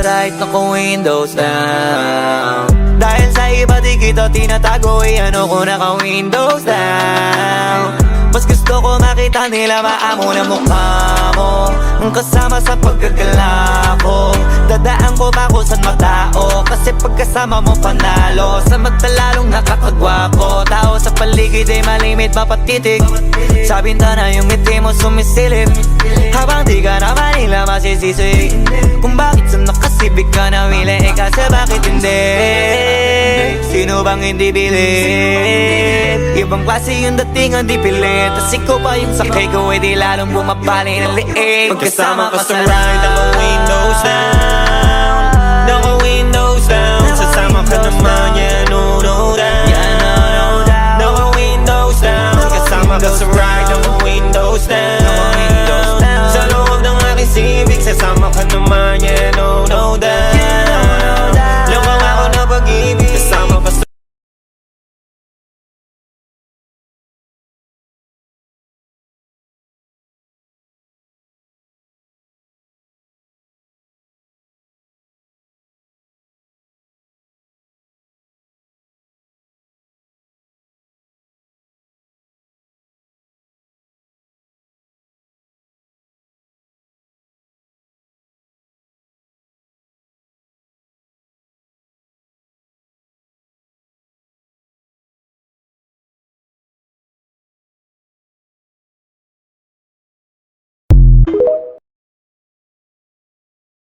right, naka-windows down. Dahil sa iba di kita tinatago, ano ko naka-windows down. Mas gusto ko makita nila maamo na mukha mo, ang kasama sa paggagala ko. Dadaan ko pa kung saan matao, kasi pagkasama mo panalo. Sa magtalalong nakakagwapo, tao sa paligid ay malimit mapatitig. Sa bintana yung ngiti mo sumisilip, habang di ka naman nila masisisi kung bakit sa nakasibig ka na wili. Kasi bakit hindi? Sino bang hindi bilib? Ibang klase yung dating ang di pilit, tas ikaw pa yung sakay ko, di lalong bumabali ng liig. Pagkasama ka sa ride, ang windows down.